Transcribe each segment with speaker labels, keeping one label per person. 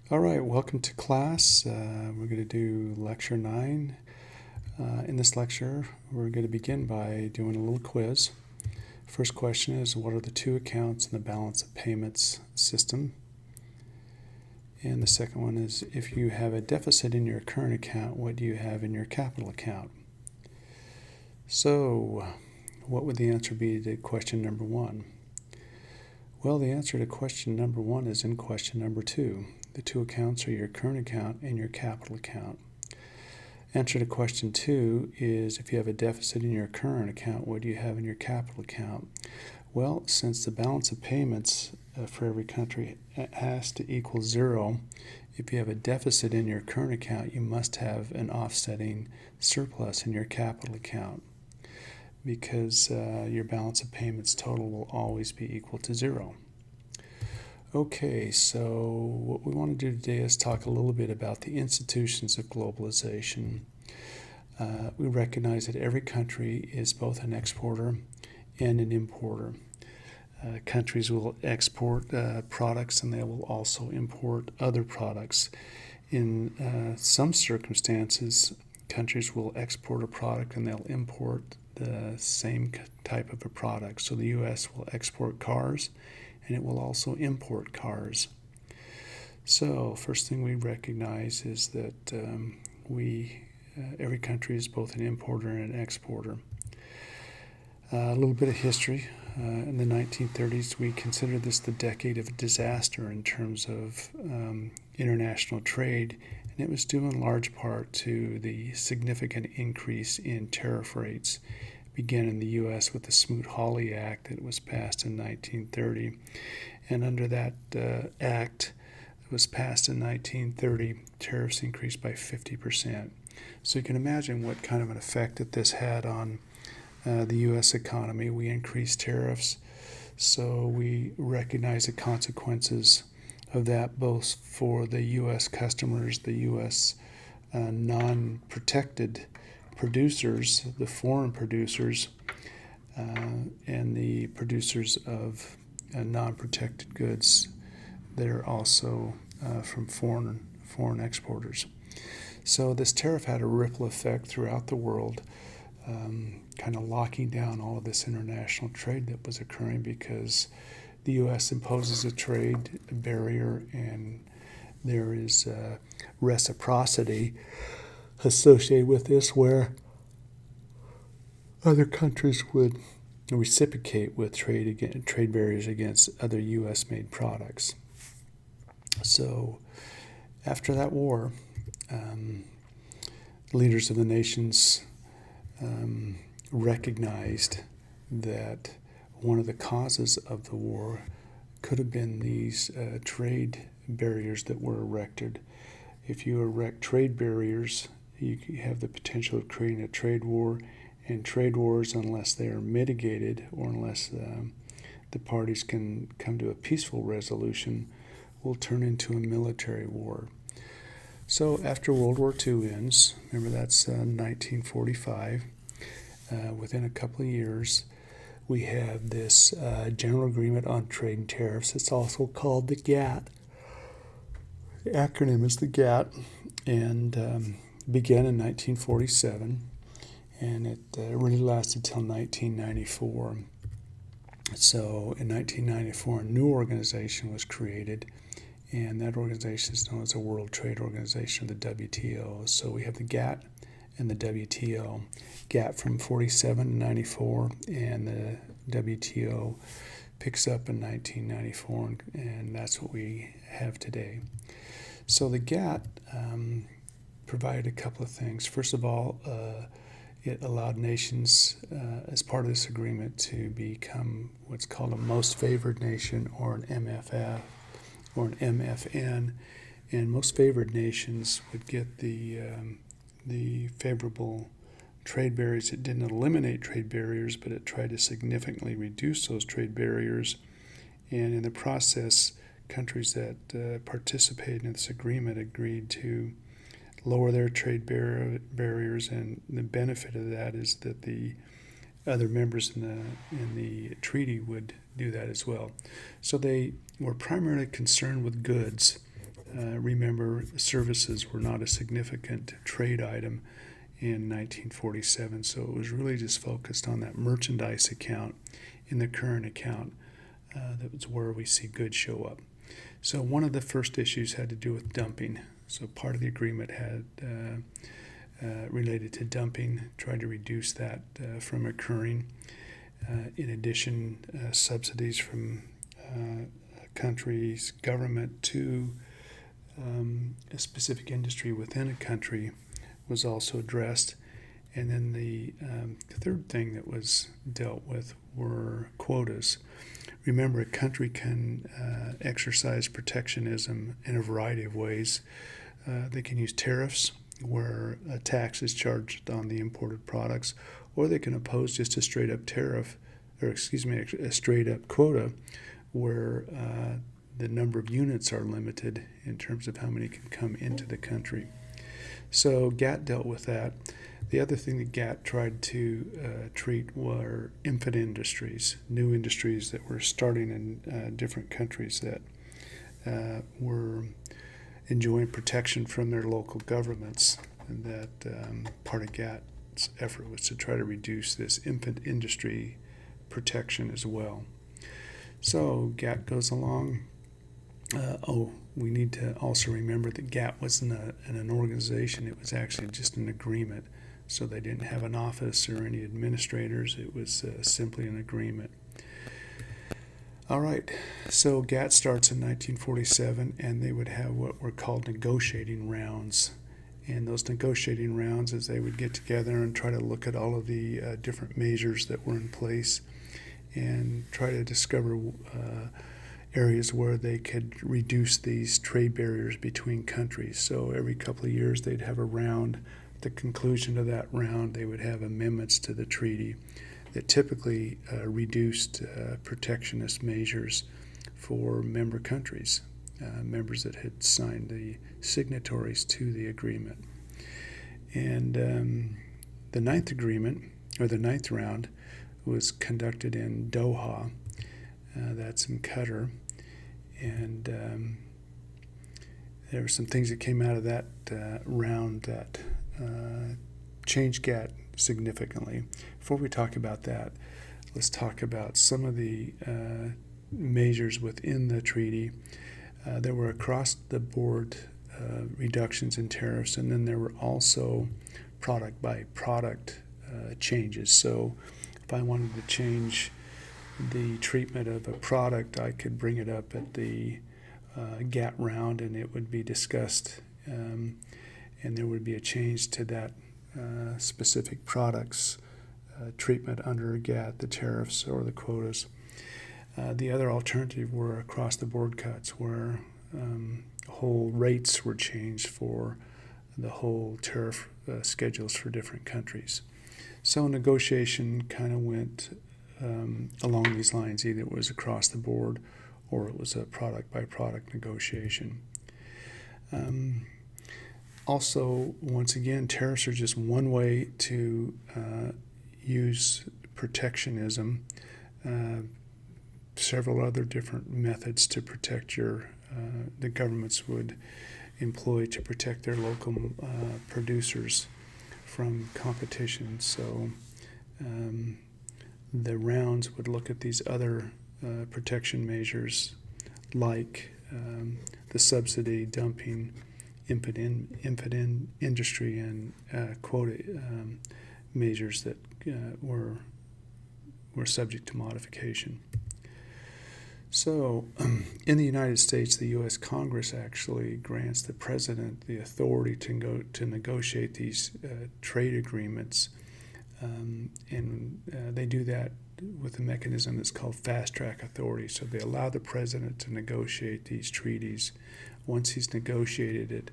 Speaker 1: All right, welcome to class. We're going to do lecture 9. In this lecture, we're going to begin by doing a little quiz. First question is, what are the two accounts in the balance of payments system? And the second one is, if you have a deficit in your current account, what do you have in your capital account? So, what would the answer be to question number 1? Well, the answer to question number 1 is in question number 2. The two accounts are your current account and your capital account. Answer to question 2 is, if you have a deficit in your current account, what do you have in your capital account? Well, since the balance of payments for every country has to equal 0, if you have a deficit in your current account, you must have an offsetting surplus in your capital account, because your balance of payments total will always be equal to 0. Okay, so what we want to do today is talk a little bit about the institutions of globalization. We recognize that every country is both an exporter and an importer. Countries will export products, and they will also import other products. In some circumstances, countries will export a product and they'll import the same type of a product. So the U.S. will export cars, and it will also import cars. So first thing we recognize is that every country is both an importer and an exporter. A little bit of history. In the 1930s, we considered this the decade of disaster in terms of international trade, and it was due in large part to the significant increase in tariff rates. It began in the U.S. with the Smoot-Hawley Act that was passed in 1930, and under that act that was passed in 1930, tariffs increased by 50%. So you can imagine what kind of an effect that this had on the U.S. economy. We increased tariffs, so we recognize the consequences of that both for the U.S. customers, the U.S. Non-protected producers, the foreign producers, and the producers of non-protected goods that are also from foreign exporters. So this tariff had a ripple effect throughout the world, kind of locking down all of this international trade that was occurring, because the U.S. imposes a trade barrier and there is reciprocity associated with this, where other countries would reciprocate with trade barriers against other U.S.-made products. So after that war, leaders of the nations recognized that one of the causes of the war could have been these trade barriers that were erected. If you erect trade barriers, you have the potential of creating a trade war, and trade wars, unless they are mitigated or unless the parties can come to a peaceful resolution, will turn into a military war. So after World War II ends, remember that's 1945, within a couple of years, we have this General Agreement on Trade and Tariffs. It's also called the GATT. The acronym is the GATT, and began in 1947, and it really lasted till 1994. So in 1994, a new organization was created, and that organization is known as the World Trade Organization, the WTO. So we have the GATT and the WTO. GATT from 47 to 94, and the WTO picks up in 1994, and that's what we have today. So the GATT provided a couple of things. First of all, it allowed nations, as part of this agreement, to become what's called a most favored nation, or an MFF, or an MFN. And most favored nations would get the favorable trade barriers. It didn't eliminate trade barriers, but it tried to significantly reduce those trade barriers. And in the process, countries that participated in this agreement agreed to lower their trade barriers, and the benefit of that is that the other members in the treaty would do that as well. So they were primarily concerned with goods, Remember, services were not a significant trade item in 1947, so it was really just focused on that merchandise account in the current account. That was where we see goods show up. So one of the first issues had to do with dumping. So part of the agreement had related to dumping, tried to reduce that from occurring. In addition, subsidies from a country's government to a specific industry within a country was also addressed. And then the third thing that was dealt with were quotas. Remember, a country can exercise protectionism in a variety of ways. They can use tariffs, where a tax is charged on the imported products, or they can oppose just a straight up tariff, or a straight up quota, where the number of units are limited in terms of how many can come into the country. So GATT dealt with that. The other thing that GATT tried to treat were infant industries, new industries that were starting in different countries that were enjoying protection from their local governments. And that part of GATT's effort was to try to reduce this infant industry protection as well. So GATT goes along. We need to also remember that GATT wasn't an organization. It was actually just an agreement. So they didn't have an office or any administrators. It was simply an agreement. All right, so GATT starts in 1947, and they would have what were called negotiating rounds. And those negotiating rounds is they would get together and try to look at all of the different measures that were in place and try to discover areas where they could reduce these trade barriers between countries. So every couple of years they'd have a round. At the conclusion of that round, they would have amendments to the treaty that typically reduced protectionist measures for member countries, members that had signed the signatories to the agreement. And the ninth agreement, or the ninth round, was conducted in Doha. That's in Qatar. And there were some things that came out of that round that changed GATT significantly. Before we talk about that, let's talk about some of the measures within the treaty. There were across-the-board reductions in tariffs, and then there were also product-by-product changes. So if I wanted to change the treatment of a product, I could bring it up at the GATT round, and it would be discussed, and there would be a change to that specific product's treatment under GATT, the tariffs or the quotas. The other alternative were across-the-board cuts, where whole rates were changed for the whole tariff schedules for different countries. So negotiation kind of went along these lines. Either it was across the board or it was a product-by-product negotiation. Also, once again, tariffs are just one way to use protectionism. Several other different methods to protect the governments would employ to protect their local producers from competition. So the rounds would look at these other protection measures like the subsidy, dumping, infant industry, and quota measures that were subject to modification. So in the United States, the U.S. Congress actually grants the president the authority to negotiate these trade agreements, and they do that with a mechanism that's called fast-track authority. So they allow the president to negotiate these treaties. Once he's negotiated it,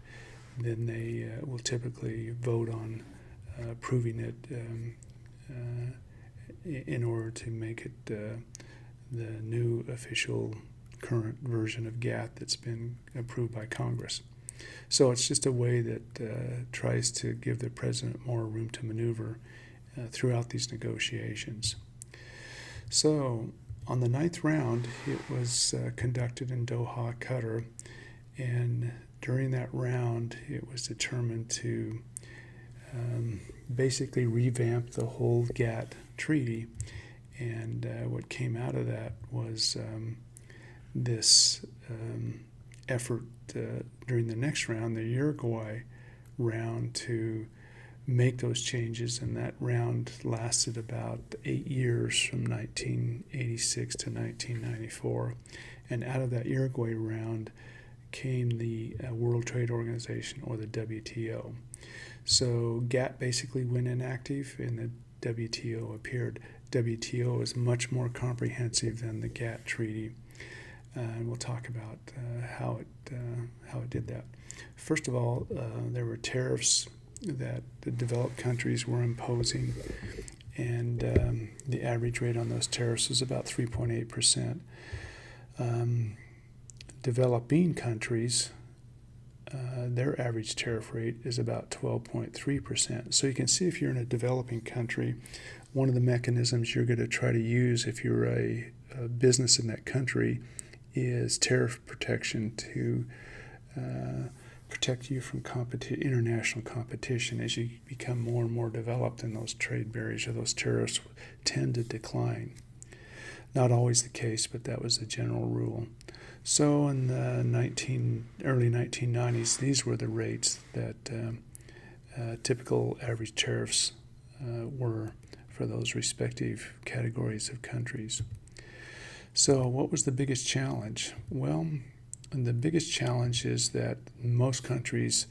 Speaker 1: then they will typically vote on approving it in order to make it the new official current version of GATT that's been approved by Congress. So it's just a way that tries to give the president more room to maneuver throughout these negotiations. So on the ninth round, it was conducted in Doha, Qatar, And during that round, it was determined to basically revamp the whole GATT treaty. And what came out of that was this effort during the next round, the Uruguay round, to make those changes. And that round lasted about 8 years, from 1986 to 1994. And out of that Uruguay round came the World Trade Organization, or the WTO. So GATT basically went inactive and the WTO appeared. WTO is much more comprehensive than the GATT treaty, and we'll talk about how it did that. First of all, there were tariffs that the developed countries were imposing, and the average rate on those tariffs was about 3.8%. Developing countries, their average tariff rate is about 12.3%. So you can see, if you're in a developing country, one of the mechanisms you're going to try to use if you're a business in that country is tariff protection to protect you from international competition. As you become more and more developed, and those trade barriers or those tariffs tend to decline. Not always the case, but that was the general rule. So in the early 1990s, these were the rates that typical average tariffs were for those respective categories of countries. So what was the biggest challenge? Well, the biggest challenge is that most developed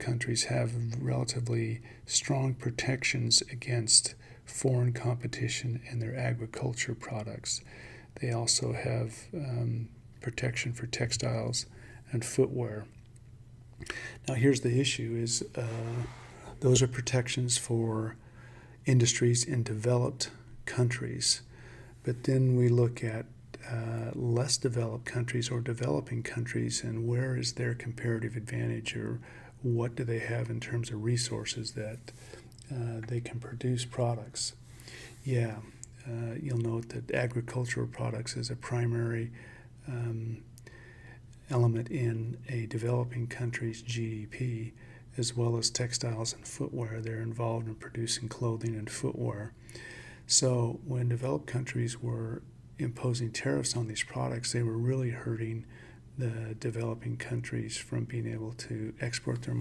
Speaker 1: countries have relatively strong protections against foreign competition in their agriculture products. They also have protection for textiles and footwear. Now here's the issue, is those are protections for industries in developed countries. But then we look at less developed countries or developing countries, and where is their comparative advantage, or what do they have in terms of resources that they can produce products. You'll note that agricultural products is a primary element in a developing country's GDP, as well as textiles and footwear. They're involved in producing clothing and footwear. So when developed countries were imposing tariffs on these products, they were really hurting the developing countries from being able to export their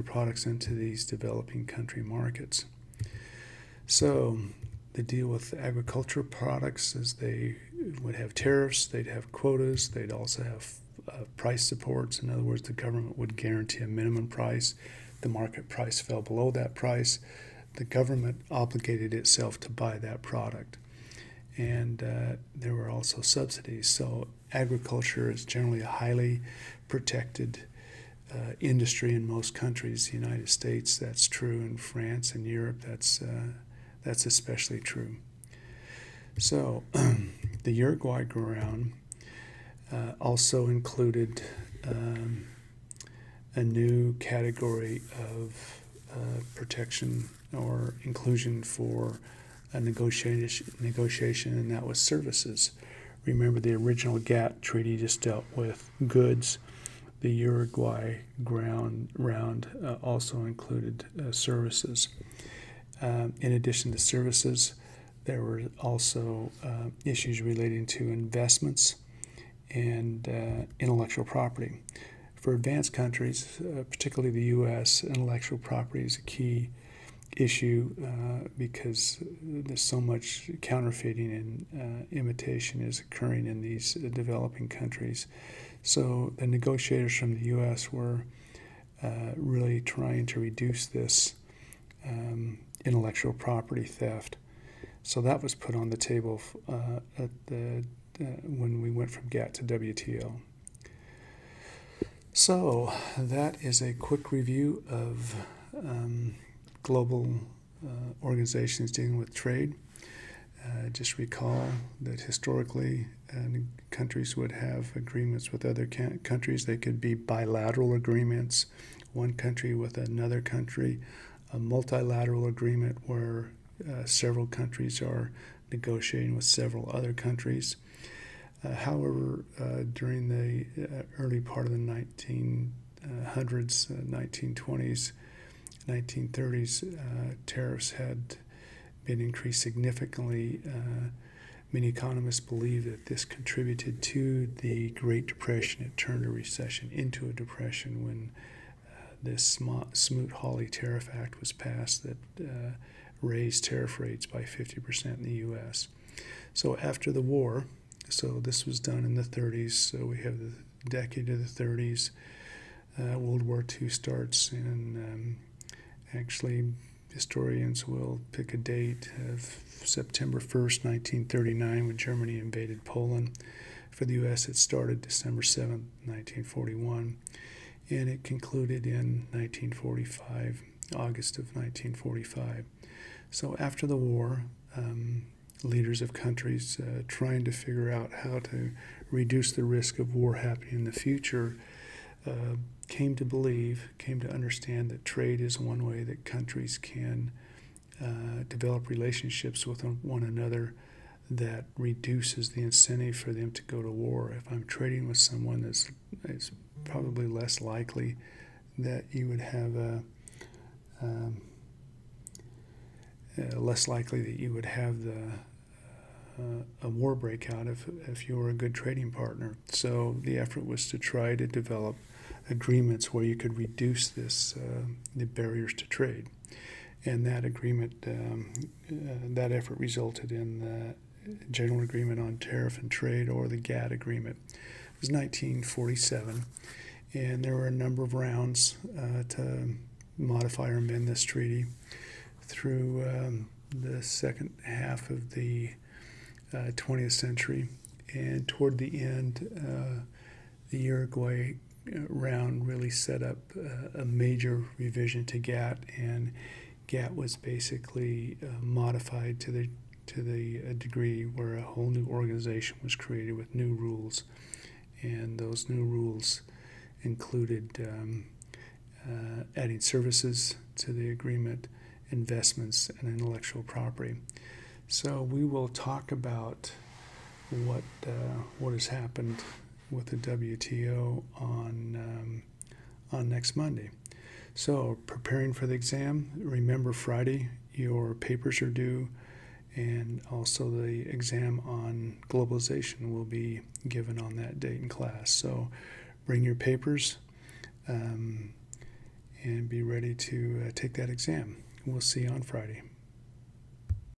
Speaker 1: products into these developing country markets. So the deal with agricultural products is they would have tariffs, they'd have quotas, they'd also have price supports. In other words, the government would guarantee a minimum price. The market price fell below that price, the government obligated itself to buy that product. And there were also subsidies. So agriculture is generally a highly protected industry in most countries. The United States, that's true. In France and Europe, that's especially true. So the Uruguay round also included a new category of protection or inclusion for a negotiation, and that was services. Remember, the original GATT treaty just dealt with goods. The Uruguay round also included services. In addition to services, there were also issues relating to investments and intellectual property. For advanced countries, particularly the U.S., intellectual property is a key issue because there's so much counterfeiting and imitation is occurring in these developing countries. So the negotiators from the U.S. were really trying to reduce this intellectual property theft. So that was put on the table when we went from GATT to WTO. So that is a quick review of global organizations dealing with trade. Just recall that historically countries would have agreements with other countries. They could be bilateral agreements, one country with another country, a multilateral agreement where several countries are negotiating with several other countries. However, during the early part of the 1900s, 1920s, 1930s, tariffs had been increased significantly. Many economists believe that this contributed to the Great Depression. It turned a recession into a depression when this Smoot-Hawley Tariff Act was passed that raised tariff rates by 50% in the U.S. So after the war, so this was done in the 30s, so we have the decade of the 30s. World War II starts, and actually historians will pick a date of September 1st, 1939, when Germany invaded Poland. For the U.S., it started December 7th, 1941, and it concluded in 1945, August of 1945. So after the war, leaders of countries trying to figure out how to reduce the risk of war happening in the future came to understand that trade is one way that countries can develop relationships with one another that reduces the incentive for them to go to war. If I'm trading with someone it's probably less likely that you would have a war breakout if you were a good trading partner. So the effort was to try to develop agreements where you could reduce the barriers to trade. And that agreement, that effort resulted in the General Agreement on Tariff and Trade, or the GATT Agreement. It was 1947, and there were a number of rounds to modify or amend this treaty. Through the second half of the 20th century, and toward the end, the Uruguay round really set up a major revision to GATT, and GATT was basically modified to the degree where a whole new organization was created with new rules, and those new rules included adding services to the agreement, investments, and intellectual property. So we will talk about what has happened with the WTO on next Monday. So preparing for the exam, remember Friday your papers are due, and also the exam on globalization will be given on that date in class. So bring your papers and be ready to take that exam. We'll see you on Friday.